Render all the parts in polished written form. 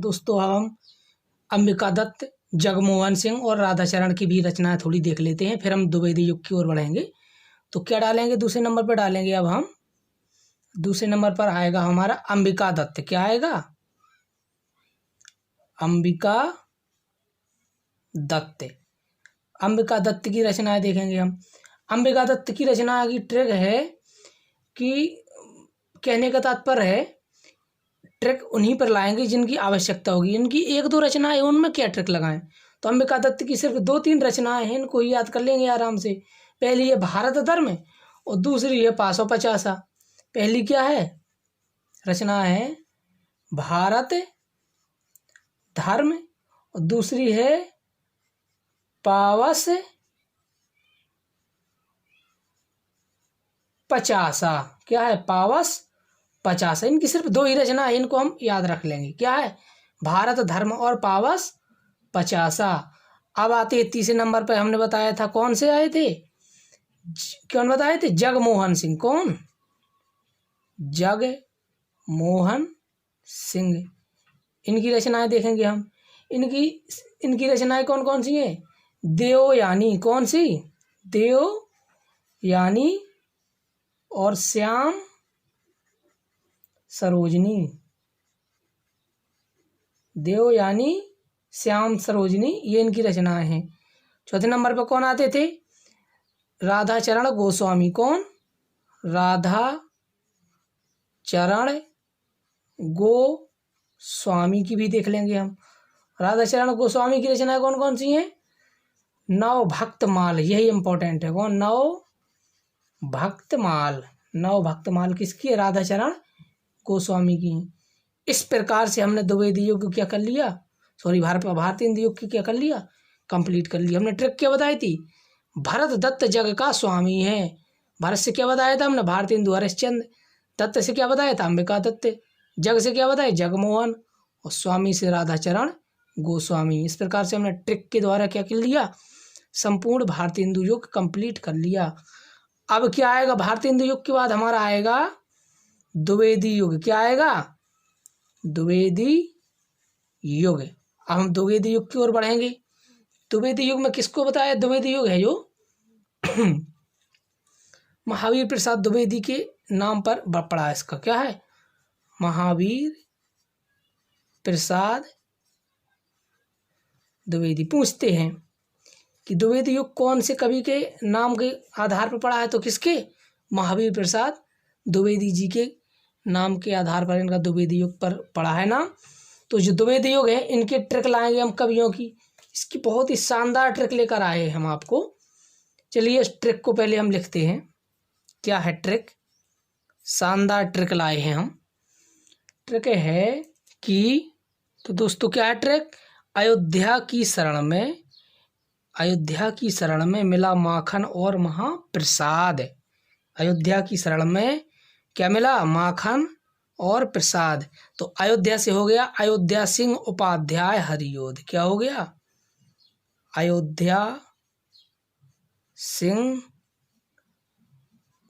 दोस्तों हम अंबिका दत्त, जगमोहन सिंह और राधाचरण की भी रचनाएं थोड़ी देख लेते हैं, फिर हम द्विवेदी युग की ओर बढ़ेंगे। तो क्या डालेंगे, दूसरे नंबर पर डालेंगे। अब हम दूसरे नंबर पर आएगा हमारा अंबिका दत्त। क्या आएगा, अंबिका दत्त। अंबिका दत्त की रचनाएं देखेंगे हम। अंबिका दत्त की रचना की ट्रिक है कि कहने का तात्पर्य है, ट्रिक उन्हीं पर लाएंगे जिनकी आवश्यकता होगी। इनकी एक दो रचनाएं, उनमें क्या ट्रिक लगाएं। तो अंबिका दत्त की सिर्फ 2-3 रचनाएं हैं, इनको ही याद कर लेंगे आराम से। पहली है भारत धर्म और दूसरी है 550। पहली क्या है, रचना है भारत धर्म और दूसरी है पावस 50। क्या है, पावस 50। इनकी सिर्फ 2 ही रचना है, इनको हम याद रख लेंगे। क्या है, भारत धर्म और पावस 50। अब आते हैं तीसरे नंबर पर। हमने बताया था कौन से आए थे, कौन बताए थे, जगमोहन सिंह। कौन, जगमोहन सिंह। इनकी रचनाएं देखेंगे हम। इनकी रचनाएं कौन कौन सी हैं, देवयानी। कौन सी, देवयानी और श्याम सरोजनी। देवयानी, श्याम सरोजनी, ये इनकी रचनाएं हैं। चौथे नंबर पर कौन आते थे, राधाचरण गोस्वामी। कौन, राधाचरण गोस्वामी की भी देख लेंगे हम। राधाचरण गोस्वामी की रचनाएं कौन कौन सी हैं, नवभक्तमाल, यही इंपॉर्टेंट है। कौन, नवभक्तमाल। नवभक्तमाल किसकी है, राधाचरण गोस्वामी की। इस प्रकार से हमने द्विवेदी युग क्या कर लिया, सॉरी भारतीय हिंदी युग की क्या कर लिया, कंप्लीट कर लिया। हमने ट्रिक क्या बताई थी, भरत दत्त जग का स्वामी है। भरत से क्या बताया था हमने, भारतीय हिंदू हरिश्चंद्र। दत्त से क्या बताया था, अंबिका दत्त। जग से क्या बताया, जगमोहन। और स्वामी से राधाचरण गोस्वामी। इस प्रकार से हमने ट्रिक के द्वारा क्या कर लिया, संपूर्ण भारतीय हिंदू युग कंप्लीट कर लिया। अब क्या आएगा, भारतीय हिंदू युग के बाद हमारा आएगा द्विवेदी युग। क्या आएगा, द्विवेदी युग। अब हम द्विवेदी युग की ओर बढ़ेंगे। द्विवेदी युग में किसको बताया, द्विवेदी युग है जो महावीर प्रसाद द्विवेदी के नाम पर पड़ा है। इसका क्या है, महावीर प्रसाद द्विवेदी। पूछते हैं कि द्विवेदी युग कौन से कवि के नाम के आधार पर पड़ा है, तो किसके, महावीर प्रसाद द्विवेदी जी के नाम के आधार पर इनका द्विवेदी युग पर पड़ा है नाम। तो जो द्विवेदी युग है, इनके ट्रिक लाएंगे हम कवियों की। इसकी बहुत ही शानदार ट्रिक लेकर आए हैं हम आपको। चलिए इस ट्रिक को पहले हम लिखते हैं। क्या है ट्रिक, शानदार ट्रिक लाए हैं हम। ट्रिक है कि, तो दोस्तों क्या है ट्रिक, अयोध्या की शरण में मिला माखन और महाप्रसाद। अयोध्या की शरण में क्या मिला, माखन और प्रसाद। तो अयोध्या से हो गया अयोध्या सिंह उपाध्याय हरियोध। क्या हो गया, अयोध्या सिंह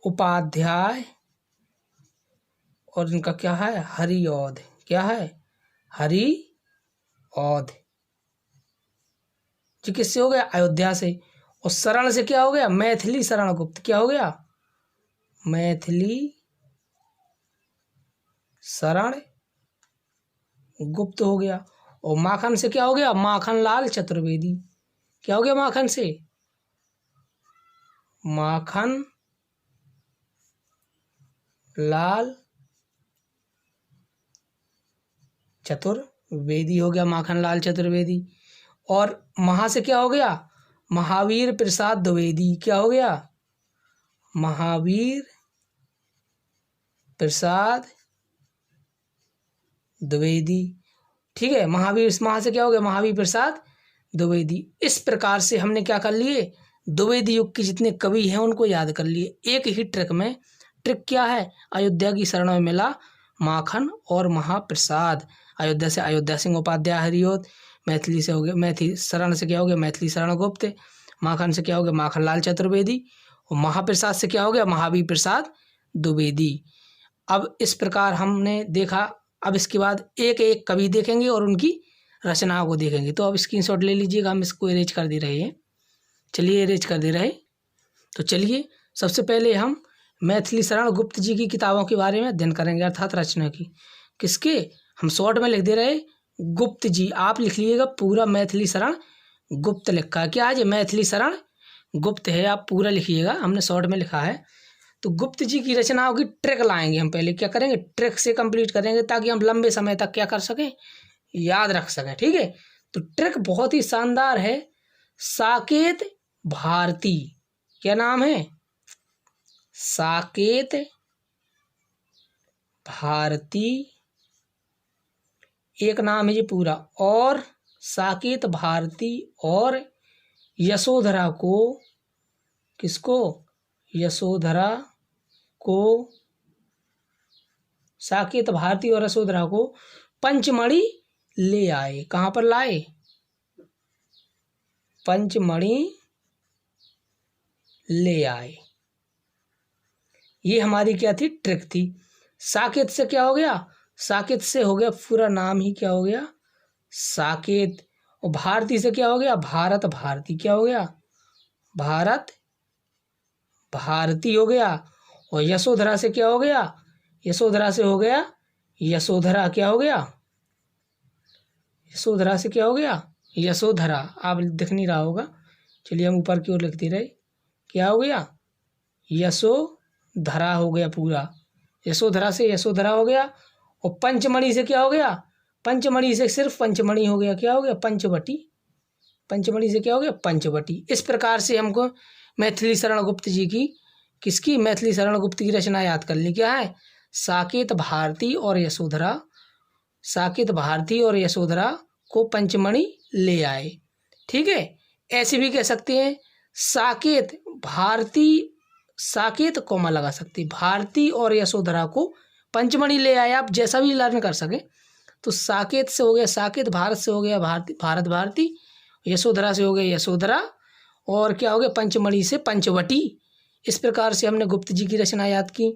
उपाध्याय और इनका क्या है, हरिऔध। क्या है, हरिऔध। जो किससे हो गया, अयोध्या से। और शरण से क्या हो गया, मैथिली शरण गुप्त। क्या हो गया, मैथिली शरण गुप्त हो गया। और माखन से क्या हो गया, माखन लाल चतुर्वेदी। क्या हो गया, माखन से, माखन लाल चतुर्वेदी हो गया, माखन लाल चतुर्वेदी। और महा से क्या हो गया, महावीर प्रसाद द्विवेदी। क्या हो गया, महावीर प्रसाद द्विवेदी। ठीक है, महा से क्या हो गया, महावीर प्रसाद द्विवेदी। इस प्रकार से हमने क्या कर लिए, द्विवेदी युग के जितने कवि हैं उनको याद कर लिए एक ही ट्रिक में। ट्रिक क्या है, अयोध्या की शरण में मिला माखन और महाप्रसाद। अयोध्या से अयोध्या सिंह उपाध्याय हरिऔध। मैथिली से हो गया, मैथिली शरण से क्या हो गया, मैथिली शरण गुप्त। माखन से क्या हो गया, माखन लाल चतुर्वेदी। और महाप्रसाद से क्या हो गया, महावीर प्रसाद द्विवेदी। अब इस प्रकार हमने देखा अब इसके बाद एक एक कवि देखेंगे और उनकी रचनाओं को देखेंगे। तो अब स्क्रीनशॉट ले लीजिएगा, हम इसको इरेज कर दे रहे हैं। चलिए इरेज कर दे रहे। तो चलिए सबसे पहले हम मैथिली शरण गुप्त जी की किताबों के बारे में अध्ययन करेंगे, अर्थात रचना की। किसके? हम शॉर्ट में लिख दे रहे गुप्त जी, आप लिख लीजिएगा पूरा मैथिली शरण गुप्त लिखा है। क्या है? मैथिली शरण गुप्त है, आप पूरा लिखिएगा, हमने शॉर्ट में लिखा है। तो गुप्त जी की रचनाओं की ट्रिक लाएंगे हम। पहले क्या करेंगे? ट्रिक से कंप्लीट करेंगे ताकि हम लंबे समय तक क्या कर सकें? याद रख सकें। ठीक है, तो ट्रिक बहुत ही शानदार है। साकेत भारती, क्या नाम है? साकेत भारती एक नाम है ये पूरा। और साकेत भारती और यशोधरा को, किसको? यशोधरा को, साकेत भारती और यशोधरा को पंचमढ़ी ले आए। कहाँ पर लाए? पंचमढ़ी ले आए। ये हमारी क्या थी? ट्रिक थी। साकेत से क्या हो गया? साकेत से हो गया पूरा नाम ही क्या हो गया? साकेत। और भारती से क्या हो गया? भारत भारती। क्या हो गया? भारत भारती हो गया। और यशोधरा से क्या हो गया? यशोधरा से हो गया यशोधरा। क्या हो गया? यशोधरा से क्या हो गया? यशोधरा। आप दिख नहीं रहा होगा, चलिए हम ऊपर की ओर लिखते रहे। क्या हो गया? यशोधरा हो गया पूरा। यशोधरा से यशोधरा हो गया। और पंचमढ़ी से क्या हो गया? पंचमढ़ी से सिर्फ पंचमढ़ी हो गया। क्या हो गया? पंचवटी। पंचमढ़ी से क्या हो गया? पंचवटी। इस प्रकार से हमको मैथिली शरण गुप्त जी की, किसकी? मैथिली शरण गुप्त की रचना याद कर ली। क्या है? साकेत भारती और यशोधरा। साकेत भारती और यशोधरा को पंचमढ़ी ले आए। ठीक है, ऐसे भी कह सकते हैं साकेत भारती, साकेत कोमा लगा सकते, भारती और यशोधरा को पंचमढ़ी ले आए। आप जैसा भी लर्न कर सके। तो साकेत से हो गया साकेत, भारत से हो गया भारत भारती, यशोधरा से हो गया यशोधरा, और क्या हो गया? पंचमढ़ी से पंचवटी। इस प्रकार से हमने गुप्त जी की रचना याद की।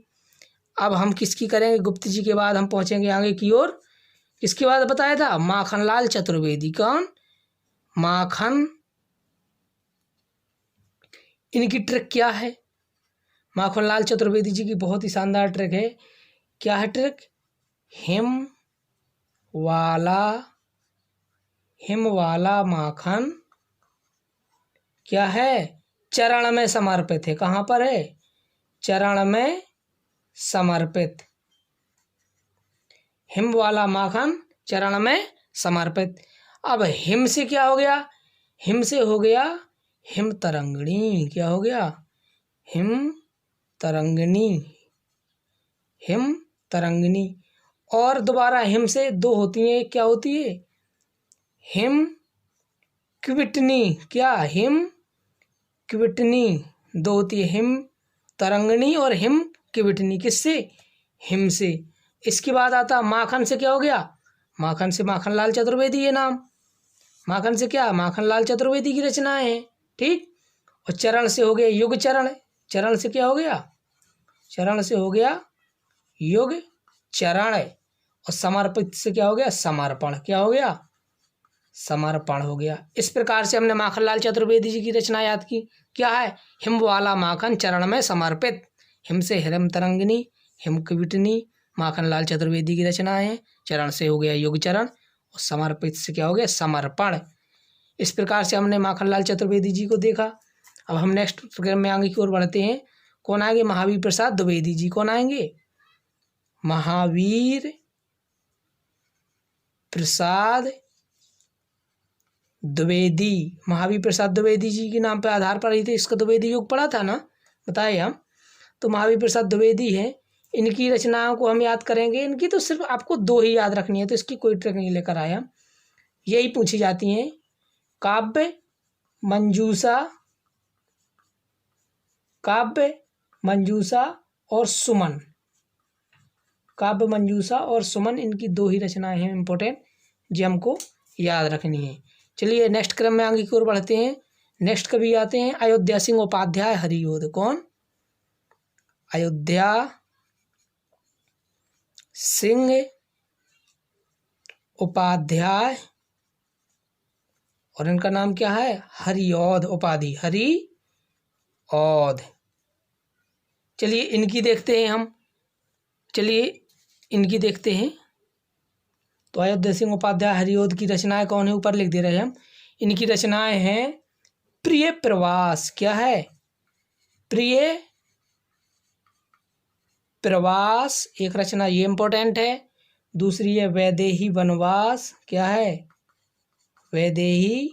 अब हम किसकी करेंगे? गुप्त जी के बाद हम पहुंचेंगे आगे की ओर। किसके बाद बताया था? माखनलाल चतुर्वेदी। कौन? माखन। इनकी ट्रिक क्या है? माखनलाल चतुर्वेदी जी की बहुत ही शानदार ट्रिक है। क्या है ट्रिक? हिम वाला माखन क्या है? चरण में समर्पित है। कहाँ पर है? चरण में समर्पित। हिम वाला माखन चरण में समर्पित। अब हिम से क्या हो गया? हिम से हो गया हिम तरंगिणी। क्या हो गया? हिम तरंगिणी। हिम तरंगिणी। और दोबारा हिम से दो होती हैं, क्या होती है? हिम क्विटनी। क्या? हिम क्विटनी दो होती है, हिम तरंगिणी और हिम क्विटनी। किससे? हिम से। इसके बाद आता माखन से। क्या हो गया? माखन से माखनलाल चतुर्वेदी है नाम। माखन से क्या? माखनलाल चतुर्वेदी की रचनाएं हैं। ठीक। और चरण से हो गया युग चरण। चरण से क्या हो गया? चरण से हो गया युग चरण। और समर्पित से क्या हो गया? समर्पण। क्या हो गया? समर्पण हो गया। इस प्रकार से हमने माखनलाल चतुर्वेदी जी की रचना याद की। क्या है? हिम वाला माखन चरण में समर्पित। हिम से हिम तरंगिनी, हिम क्विटनी, माखनलाल चतुर्वेदी की रचनाएं हैं। चरण से हो गया युग चरण और समर्पित से क्या हो गया? समर्पण। इस प्रकार से हमने माखनलाल चतुर्वेदी जी को देखा। अब हम नेक्स्ट प्रोग्राम में आगे की ओर बढ़ते हैं। कौन आएंगे? महावीर प्रसाद द्विवेदी जी। कौन आएंगे? महावीर प्रसाद द्विवेदी। महावीर प्रसाद द्विवेदी जी के नाम पर आधार पर ही थे, इसका द्विवेदी युग पढ़ा था ना, बताए हम। तो महावीर प्रसाद द्विवेदी हैं, इनकी रचनाओं को हम याद करेंगे। इनकी तो सिर्फ आपको दो ही याद रखनी है, तो इसकी कोई ट्रिक नहीं लेकर आया, यही पूछी जाती हैं। काव्य मंजूषा और सुमन। काव्य मंजूषा और सुमन, इनकी दो ही रचनाएं हैं इम्पोर्टेंट, जो हमको याद रखनी है। चलिए नेक्स्ट क्रम में आगे की ओर बढ़ते हैं। नेक्स्ट कवि आते हैं अयोध्या सिंह उपाध्याय हरियोध। कौन? अयोध्या सिंह उपाध्याय और इनका नाम क्या है? हरिऔध उपाधि, हरिऔध। चलिए इनकी देखते हैं हम, तो अयोध्या सिंह उपाध्याय हरिऔध की रचनाएं कौन है? ऊपर लिख दे रहे हैं हम। इनकी रचनाएं हैं प्रिय प्रवास। क्या है? प्रिय प्रवास एक रचना, ये इंपॉर्टेंट है। दूसरी है वैदेही वनवास। क्या है? वैदेही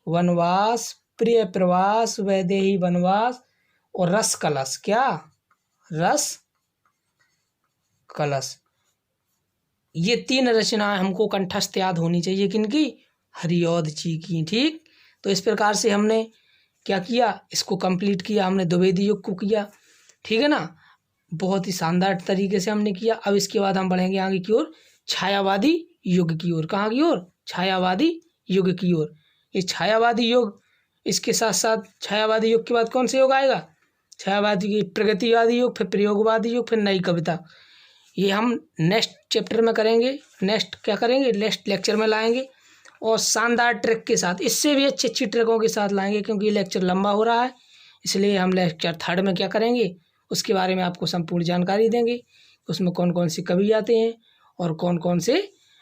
वनवास, प्रिय प्रवास, वैदेही वनवास और रस कलश। क्या? रस कलश। ये 3 रचनाएं हमको कंठस्थ याद होनी चाहिए। किनकी? हरिऔध जी की। ठीक, तो इस प्रकार से हमने क्या किया? इसको कंप्लीट किया हमने, द्विवेदी युग को किया। ठीक है ना, बहुत ही शानदार तरीके से हमने किया। अब इसके बाद हम बढ़ेंगे आगे की ओर, छायावादी युग की ओर। कहाँ की ओर? छायावादी युग की ओर। ये छायावादी युग, इसके साथ साथ छायावादी युग के बाद कौन सा युग आएगा? छायावादी, प्रगतिवादी युग, फिर प्रयोगवादी युग, फिर नई कविता। ये हम नेक्स्ट चैप्टर में करेंगे, नेक्स्ट लेक्चर में लाएंगे और शानदार ट्रिक के साथ, इससे भी अच्छी ट्रिकों के साथ लाएंगे, क्योंकि ये लेक्चर लंबा हो रहा है। इसलिए हम लेक्चर 3 में क्या करेंगे, उसके बारे में आपको संपूर्ण जानकारी देंगे। उसमें कौन कौन से कवि आते हैं और कौन कौन से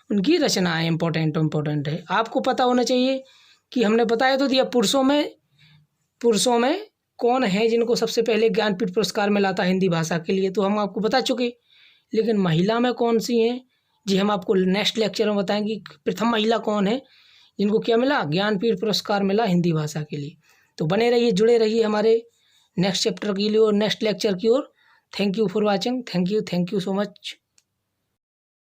उनकी रचनाएं इम्पोर्टेंट है। आपको पता होना चाहिए कि हमने बताया तो दिया, पुरुषों में कौन है जिनको सबसे पहले ज्ञानपीठ पुरस्कार मिला था हिंदी भाषा के लिए, तो हम आपको बता चुके। लेकिन महिला में कौन सी हैं जी, हम आपको नेक्स्ट लेक्चर में बताएंगे। प्रथम महिला कौन है जिनको क्या मिला? ज्ञानपीठ पुरस्कार मिला हिंदी भाषा के लिए। तो बने रहिए, जुड़े रहिए हमारे नेक्स्ट चैप्टर के लिए और नेक्स्ट लेक्चर की ओर। Thank you for watching. Thank you so much.